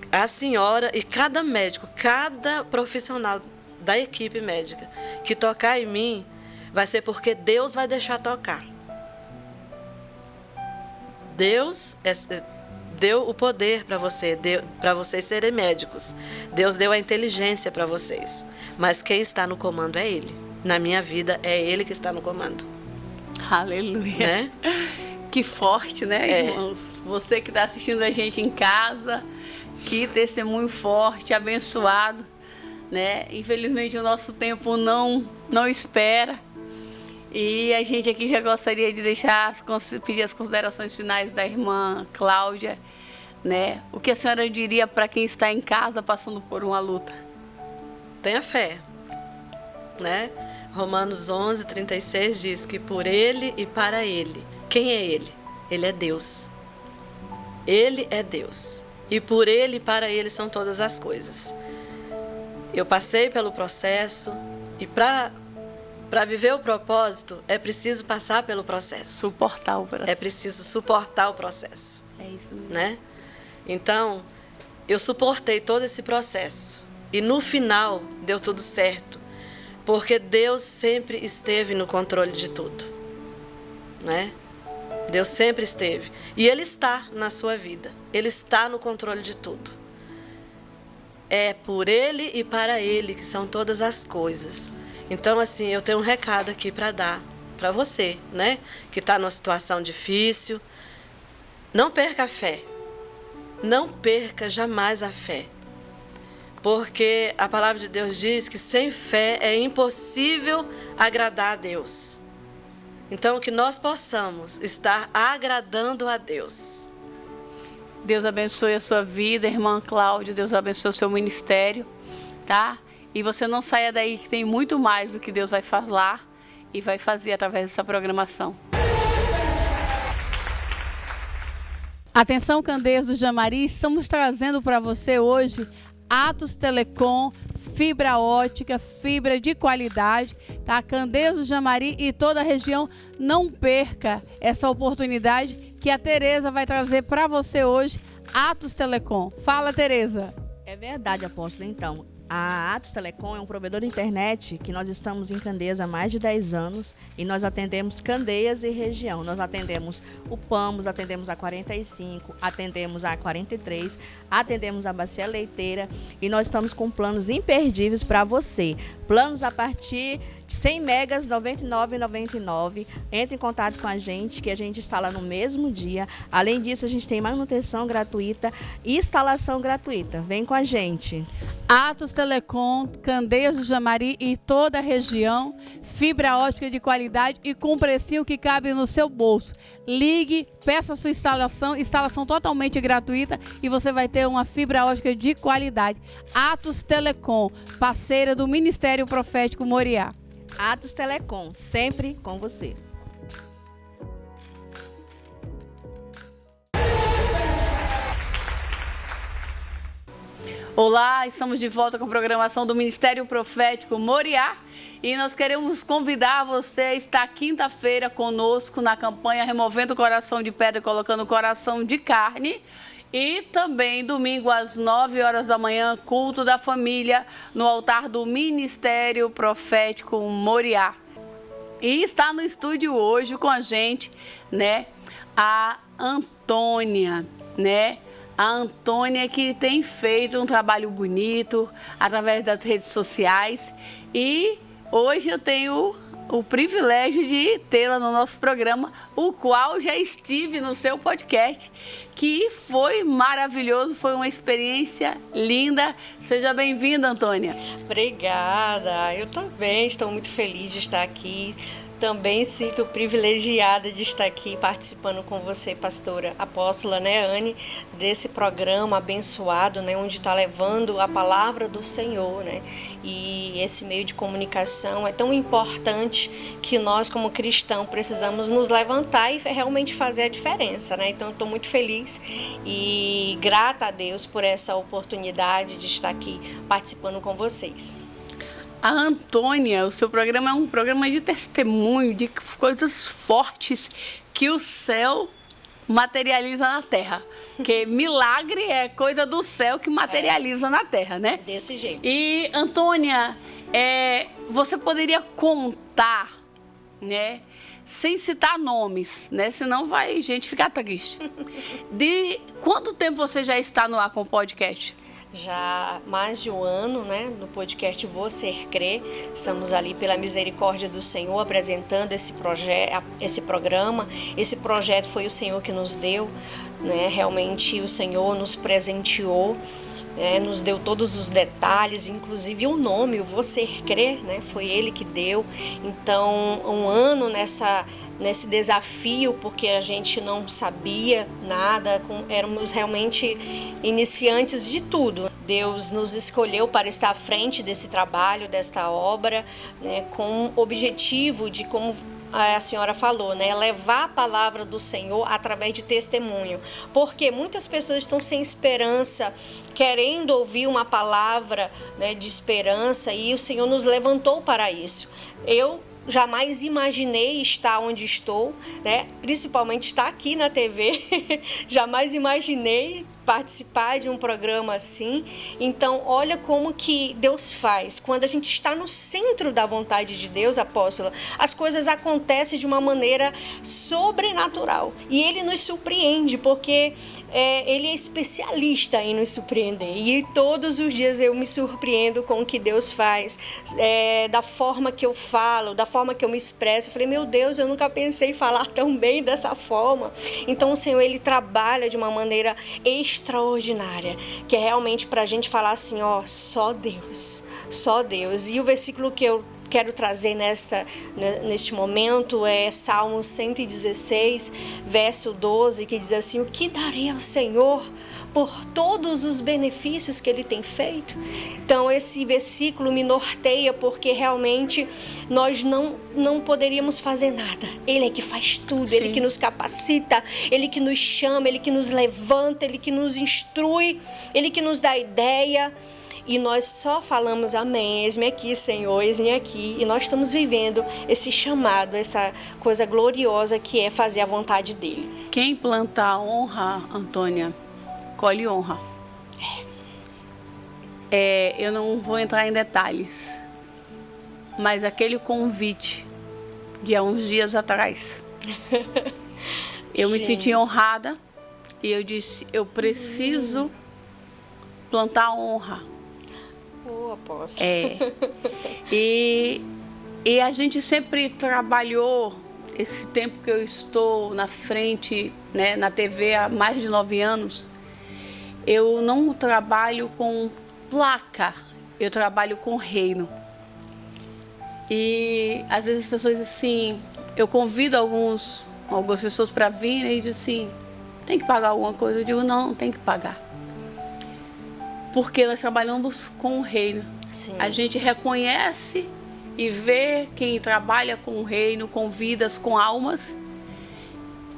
A senhora e cada médico, cada profissional da equipe médica que tocar em mim, vai ser porque Deus vai deixar tocar. Deus deu o poder para vocês serem médicos. Deus deu a inteligência para vocês. Mas quem está no comando é Ele. Na minha vida é Ele que está no comando. Aleluia. Né? Que forte, né, irmãos? Você que está assistindo a gente em casa, que testemunho forte, abençoado, né? Infelizmente o nosso tempo não espera. E a gente aqui já gostaria de pedir as considerações finais da irmã Cláudia, né? O que a senhora diria para quem está em casa passando por uma luta? Tenha fé, né? Romanos 11:36 diz que por Ele e para Ele. Quem é Ele? Ele é Deus. Ele é Deus. E por Ele e para Ele são todas as coisas. Eu passei pelo processo e para viver o propósito é preciso passar pelo processo. Suportar o processo. É preciso suportar o processo. É isso mesmo. Né? Então, eu suportei todo esse processo. E no final deu tudo certo. Porque Deus sempre esteve no controle de tudo. Né? Deus sempre esteve. E Ele está na sua vida. Ele está no controle de tudo. É por Ele e para Ele que são todas as coisas. Então, assim, eu tenho um recado aqui para dar para você, né? Que está numa situação difícil. Não perca a fé. Não perca jamais a fé. Porque a palavra de Deus diz que sem fé é impossível agradar a Deus. Então, que nós possamos estar agradando a Deus. Deus abençoe a sua vida, irmã Cláudia. Deus abençoe o seu ministério, tá? E você não saia daí, que tem muito mais do que Deus vai falar e vai fazer através dessa programação. Atenção, Candeias do Jamari, estamos trazendo para você hoje Atos Telecom, fibra ótica, fibra de qualidade, tá? Candeias do Jamari e toda a região, não perca essa oportunidade que a Tereza vai trazer para você hoje, Atos Telecom. Fala, Tereza. É verdade, apóstolo. Então, a Atos Telecom é um provedor de internet que nós estamos em Candeias há mais de 10 anos e nós atendemos Candeias e região. Nós atendemos o Pamos, atendemos a 45, atendemos a 43, atendemos a Bacia Leiteira e nós estamos com planos imperdíveis para você. Planos a partir de 100 megas, R$ 99,99. Entre em contato com a gente, que a gente instala no mesmo dia. Além disso, a gente tem manutenção gratuita e instalação gratuita. Vem com a gente. Atos Telecom, Candeias do Jamari e toda a região, fibra ótica de qualidade e com precinho que cabe no seu bolso. Ligue, peça a sua instalação totalmente gratuita e você vai ter uma fibra ótica de qualidade. Atos Telecom, parceira do Ministério Profético Moriá. Atos Telecom, sempre com você. Olá, estamos de volta com a programação do Ministério Profético Moriá e nós queremos convidar você a estar quinta-feira conosco na campanha Removendo o Coração de Pedra e Colocando o Coração de Carne. E também domingo às 9 horas da manhã, culto da família no altar do Ministério Profético Moriá. E está no estúdio hoje com a gente, né, a Antônia, né? A Antônia que tem feito um trabalho bonito através das redes sociais e hoje eu tenho o privilégio de tê-la no nosso programa, o qual já estive no seu podcast, que foi maravilhoso, foi uma experiência linda. Seja bem-vinda, Antônia. Obrigada, eu também estou muito feliz de estar aqui. Também sinto privilegiada de estar aqui participando com você, pastora apóstola, né, Anne, desse programa abençoado, né, onde está levando a palavra do Senhor, né, e esse meio de comunicação é tão importante que nós, como cristãos, precisamos nos levantar e realmente fazer a diferença, né, então eu estou muito feliz e grata a Deus por essa oportunidade de estar aqui participando com vocês. A Antônia, o seu programa é um programa de testemunho, de coisas fortes que o céu materializa na terra. Porque milagre é coisa do céu que materializa na terra, né? Desse jeito. E, Antônia, você poderia contar, né, sem citar nomes, né? Senão vai gente ficar triste. De quanto tempo você já está no ar com o podcast? Já há mais de um ano, né, no podcast Você Crê. Estamos ali pela misericórdia do Senhor apresentando esse programa. Esse projeto foi o Senhor que nos deu, né? Realmente o Senhor nos presenteou, nos deu todos os detalhes, inclusive o nome, o Você Crê, né? Foi Ele que deu. Então, um ano nesse desafio, porque a gente não sabia nada, éramos realmente iniciantes de tudo. Deus nos escolheu para estar à frente desse trabalho, desta obra, né, com o objetivo de, como a senhora falou, né, levar a palavra do Senhor através de testemunho, porque muitas pessoas estão sem esperança, querendo ouvir uma palavra, né, de esperança, e o Senhor nos levantou para isso. Eu jamais imaginei estar onde estou, né? Principalmente estar aqui na TV. Jamais imaginei participar de um programa assim. Então, olha como que Deus faz. Quando a gente está no centro da vontade de Deus, apóstola, as coisas acontecem de uma maneira sobrenatural. E Ele nos surpreende, porque Ele é especialista em nos surpreender. E todos os dias eu me surpreendo com o que Deus faz, da forma que eu falo, da forma que eu me expresso. Eu falei, meu Deus, eu nunca pensei em falar tão bem dessa forma. Então o Senhor, Ele trabalha de uma maneira extraordinária, que é realmente para a gente falar assim, ó, só Deus, só Deus. E o versículo que eu quero trazer neste momento é Salmo 116, verso 12, que diz assim, o que darei ao Senhor por todos os benefícios que Ele tem feito? Então esse versículo me norteia, porque realmente nós não poderíamos fazer nada. Ele é que faz tudo. Sim. Ele que nos capacita, Ele que nos chama, Ele que nos levanta, Ele que nos instrui, Ele que nos dá ideia. E nós só falamos amém, eis-me aqui, Senhor, eis-me aqui. E nós estamos vivendo esse chamado, essa coisa gloriosa que é fazer a vontade dEle. Quem planta honra, Antônia, colhe honra. Eu não vou entrar em detalhes, mas aquele convite de há uns dias atrás, eu me senti honrada e eu disse, eu preciso plantar honra. Apóstolo. E a gente sempre trabalhou, esse tempo que eu estou na frente, né, na TV há mais de 9 anos, eu não trabalho com placa, eu trabalho com reino. E às vezes as pessoas dizem assim, eu convido algumas pessoas para vir e dizem assim, tem que pagar alguma coisa? Eu digo, não tem que pagar. Porque nós trabalhamos com o reino. Sim. A gente reconhece e vê quem trabalha com o reino, com vidas, com almas,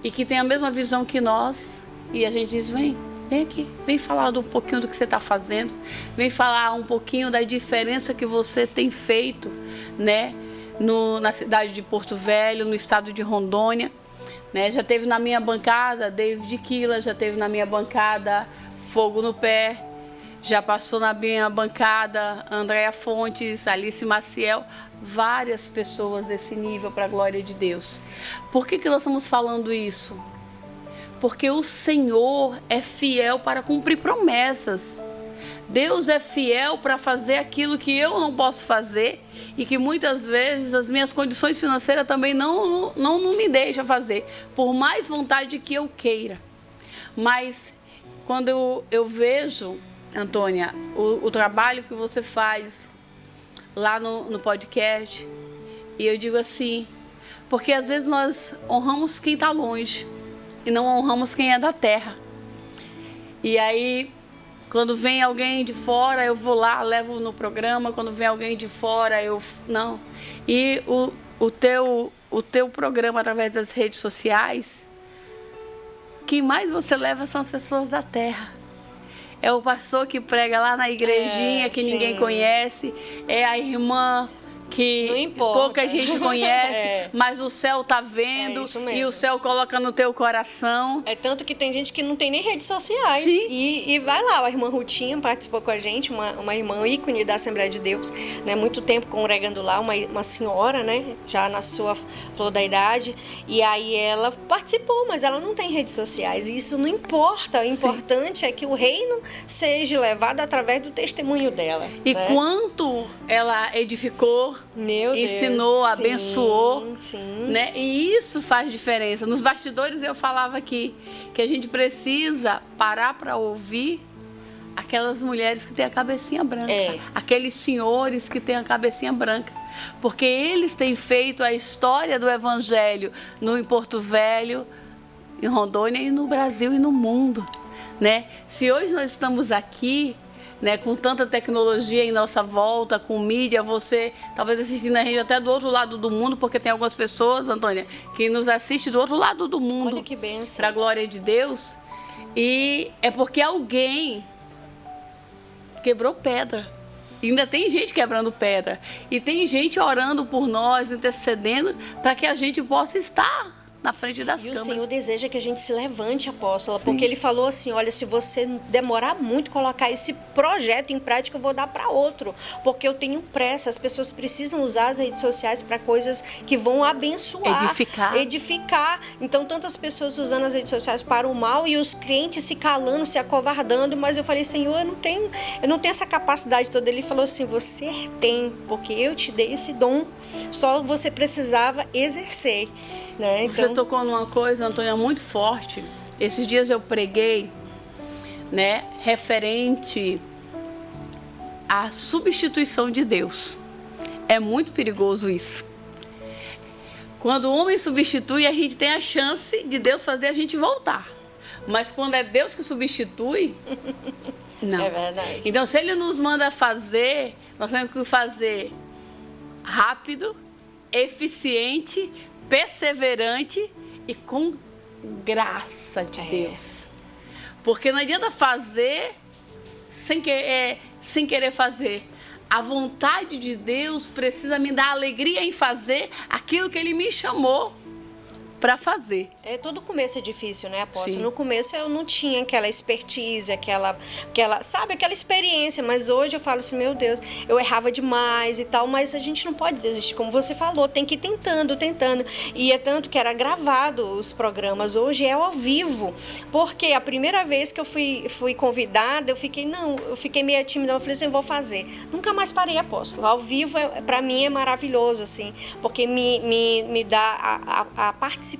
e que tem a mesma visão que nós, e a gente diz, vem aqui, vem falar um pouquinho do que você está fazendo, vem falar um pouquinho da diferença que você tem feito, né, na cidade de Porto Velho, no estado de Rondônia, né? Já teve na minha bancada David Killa, já teve na minha bancada Fogo no Pé, já passou na minha bancada Andréa Fontes, Alice Maciel, várias pessoas desse nível para a glória de Deus. Por que nós estamos falando isso? Porque o Senhor é fiel para cumprir promessas. Deus é fiel para fazer aquilo que eu não posso fazer e que muitas vezes as minhas condições financeiras também não me deixam fazer, por mais vontade que eu queira. Mas quando eu vejo, Antônia, o trabalho que você faz lá no podcast, e eu digo assim, porque às vezes nós honramos quem está longe e não honramos quem é da terra. E aí, quando vem alguém de fora, eu vou lá, levo no programa. Quando vem alguém de fora, não. E o teu programa, através das redes sociais, quem mais você leva são as pessoas da terra. É o pastor que prega lá na igrejinha, que ninguém conhece. É a irmã que pouca gente conhece, mas o céu está vendo e o céu coloca no teu coração. É tanto que tem gente que não tem nem redes sociais. E vai lá, a irmã Rutinha participou com a gente, uma irmã ícone da Assembleia de Deus, né, muito tempo congregando lá, uma senhora, né, já na sua flor da idade, e aí ela participou, mas ela não tem redes sociais, e isso não importa, o importante é que o reino seja levado através do testemunho dela. E né? Quanto ela edificou, ensinou, abençoou, né? E isso faz diferença. Nos bastidores eu falava aqui que a gente precisa parar para ouvir aquelas mulheres que têm a cabecinha branca, aqueles senhores que têm a cabecinha branca, porque eles têm feito a história do Evangelho em Porto Velho, em Rondônia e no Brasil e no mundo, né? Se hoje nós estamos aqui, né, com tanta tecnologia em nossa volta, com mídia, você talvez assistindo a gente até do outro lado do mundo, porque tem algumas pessoas, Antônia, que nos assistem do outro lado do mundo. Olha que bênção. Para a glória de Deus. E é porque alguém quebrou pedra. E ainda tem gente quebrando pedra. E tem gente orando por nós, intercedendo, para que a gente possa estar na frente das câmeras. E o Senhor deseja que a gente se levante, apóstola, porque Ele falou assim, olha, se você demorar muito colocar esse projeto em prática, eu vou dar para outro, porque eu tenho pressa, as pessoas precisam usar as redes sociais para coisas que vão abençoar, edificar. Então, tantas pessoas usando as redes sociais para o mal e os crentes se calando, se acovardando, mas eu falei, Senhor, eu não tenho essa capacidade toda. Ele falou assim, você tem, porque eu te dei esse dom, só você precisava exercer. Né? Então... Você tocou numa coisa, Antônia, muito forte. Esses dias eu preguei, né, referente à substituição de Deus. É muito perigoso isso. Quando o homem substitui, a gente tem a chance de Deus fazer a gente voltar. Mas quando é Deus que substitui, não. É verdade. Então, se Ele nos manda fazer, nós temos que fazer rápido, eficiente, perseverante e com graça de Deus. Porque não adianta fazer sem querer fazer. A vontade de Deus precisa me dar alegria em fazer aquilo que Ele me chamou para fazer. Todo começo é difícil, né, apóstolo? Sim. No começo eu não tinha aquela expertise, aquela experiência, mas hoje eu falo assim, meu Deus, eu errava demais e tal, mas a gente não pode desistir, como você falou, tem que ir tentando. E é tanto que era gravado os programas, hoje é ao vivo, porque a primeira vez que eu fui convidada, eu fiquei meio tímida, eu falei assim, eu vou fazer. Nunca mais parei, apóstolo. Ao vivo, para mim, é maravilhoso, assim, porque me dá a participação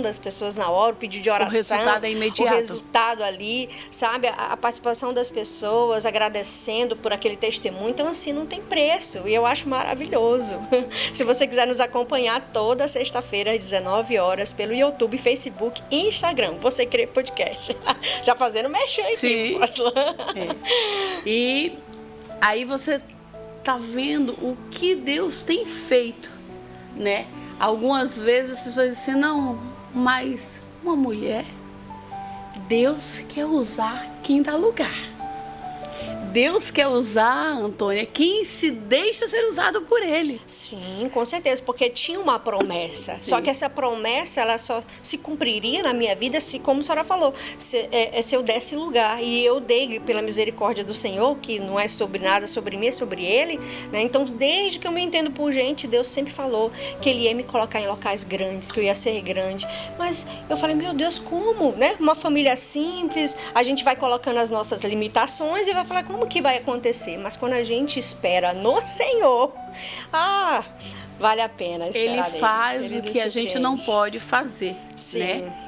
das pessoas na hora, o pedido de oração. O resultado é imediato. O resultado ali, sabe? A participação das pessoas, agradecendo por aquele testemunho. Então, assim, não tem preço. E eu acho maravilhoso. Se você quiser nos acompanhar toda sexta-feira, às 19 horas, pelo YouTube, Facebook e Instagram. Você Crê Podcast. Já fazendo mexer aqui. E aí você tá vendo o que Deus tem feito, né? Algumas vezes as pessoas dizem assim, não, mas uma mulher, Deus quer usar quem dá lugar. Deus quer usar, Antônia, quem se deixa ser usado por Ele. Sim, com certeza, porque tinha uma promessa. Sim. Só que essa promessa, ela só se cumpriria na minha vida se, como a senhora falou, se eu desse lugar. E eu dei pela misericórdia do Senhor, que não é sobre nada, sobre mim, é sobre Ele, né? Então, desde que eu me entendo por gente, Deus sempre falou que Ele ia me colocar em locais grandes, que eu ia ser grande. Mas eu falei, meu Deus, como? Né? Uma família simples, a gente vai colocando as nossas limitações e vai falar, como que vai acontecer? Mas quando a gente espera no Senhor, vale a pena esperar Ele faz o que a gente não pode fazer. Sim. Né?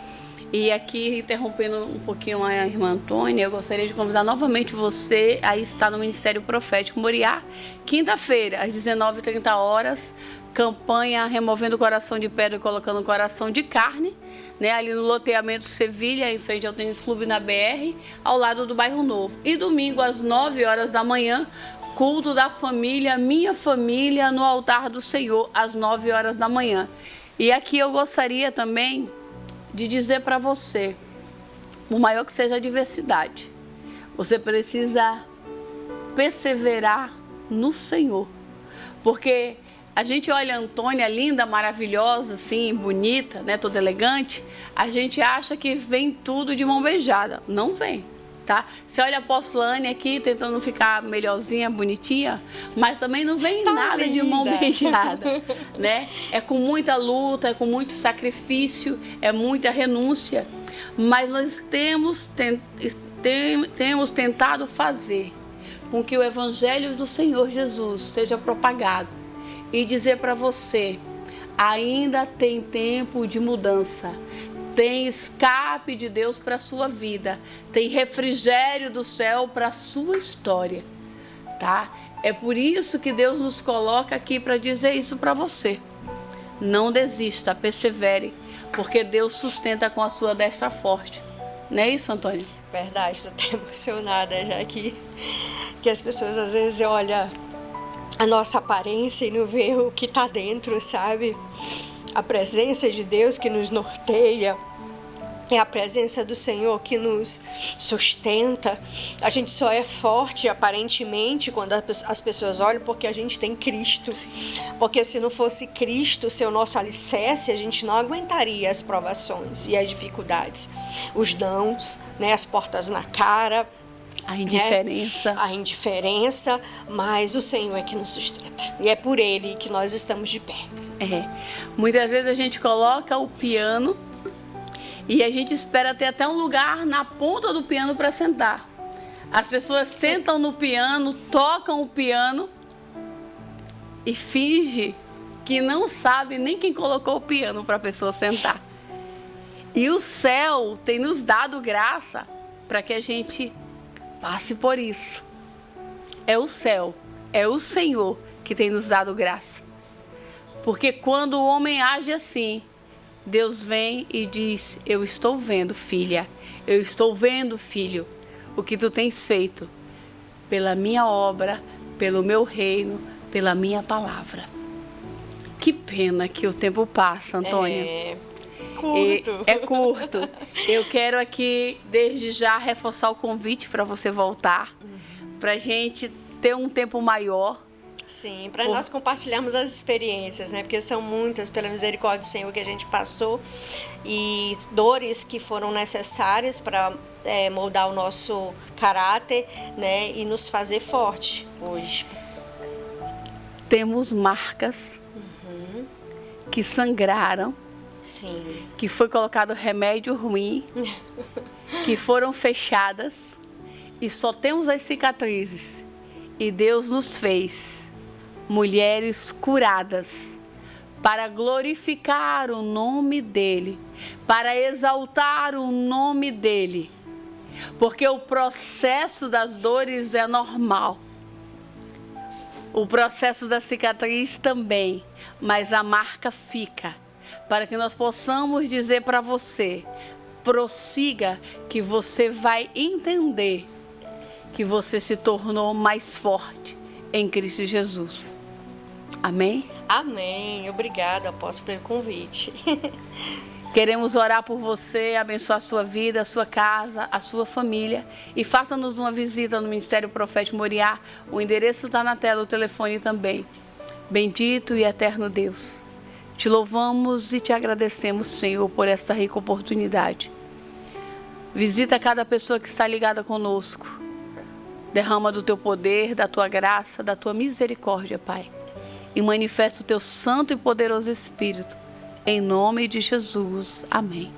E aqui, interrompendo um pouquinho a irmã Antônia, eu gostaria de convidar novamente você a estar no Ministério Profético Moriá, quinta-feira, às 19h30, campanha Removendo o Coração de Pedra e Colocando o Coração de Carne, né, ali no loteamento Sevilha, em frente ao Tênis Clube na BR, ao lado do Bairro Novo. E domingo, às 9h da manhã, culto da família, minha família, no altar do Senhor, às 9h da manhã. E aqui eu gostaria também de dizer para você, por maior que seja a adversidade, você precisa perseverar no Senhor. Porque a gente olha a Antônia, linda, maravilhosa, assim, bonita, né, toda elegante, a gente acha que vem tudo de mão beijada. Não vem, tá? Você olha a apóstola Anne aqui, tentando ficar melhorzinha, bonitinha, mas também não vem nada linda. De mão beijada, né? É com muita luta, é com muito sacrifício, é muita renúncia, mas nós temos tentado fazer com que o Evangelho do Senhor Jesus seja propagado. E dizer para você, ainda tem tempo de mudança, tem escape de Deus para a sua vida, tem refrigério do céu para a sua história, tá? É por isso que Deus nos coloca aqui para dizer isso para você. Não desista, persevere, porque Deus sustenta com a sua destra forte. Não é isso, Antônia? Verdade, estou até emocionada já aqui, que as pessoas às vezes olham a nossa aparência e não vê o que está dentro, sabe? A presença de Deus que nos norteia, é a presença do Senhor que nos sustenta. A gente só é forte aparentemente quando as pessoas olham porque a gente tem Cristo. Porque se não fosse Cristo ser o nosso alicerce, a gente não aguentaria as provações e as dificuldades, os nãos, né? As portas na cara, a indiferença. A indiferença, mas o Senhor é que nos sustenta. E é por Ele que nós estamos de pé. Muitas vezes a gente coloca o piano e a gente espera ter até um lugar na ponta do piano para sentar. As pessoas sentam no piano, tocam o piano e finge que não sabe nem quem colocou o piano para a pessoa sentar. E o céu tem nos dado graça para que a gente passe por isso. É o céu, é o Senhor que tem nos dado graça. Porque quando o homem age assim, Deus vem e diz, eu estou vendo, filha, eu estou vendo, filho, o que tu tens feito pela minha obra, pelo meu reino, pela minha palavra. Que pena que o tempo passa, Antônia. Curto. É curto. Eu quero aqui, desde já, reforçar o convite para você voltar, para a gente ter um tempo maior. Sim, para nós compartilharmos as experiências, né? Porque são muitas, pela misericórdia do Senhor, que a gente passou e dores que foram necessárias para moldar o nosso caráter, né? E nos fazer forte hoje. Temos marcas que sangraram. Sim. Que foi colocado remédio ruim, que foram fechadas e só temos as cicatrizes. E Deus nos fez mulheres curadas para glorificar o nome dEle, para exaltar o nome dEle. Porque o processo das dores é normal. O processo da cicatriz também, mas a marca fica. Para que nós possamos dizer para você, prossiga, que você vai entender que você se tornou mais forte em Cristo Jesus. Amém? Amém. Obrigada, apóstolo, pelo convite. Queremos orar por você, abençoar a sua vida, a sua casa, a sua família. E faça-nos uma visita no Ministério Profético Moriá. O endereço está na tela, o telefone também. Bendito e eterno Deus, te louvamos e te agradecemos, Senhor, por esta rica oportunidade. Visita cada pessoa que está ligada conosco. Derrama do teu poder, da tua graça, da tua misericórdia, Pai. E manifesta o teu santo e poderoso Espírito. Em nome de Jesus. Amém.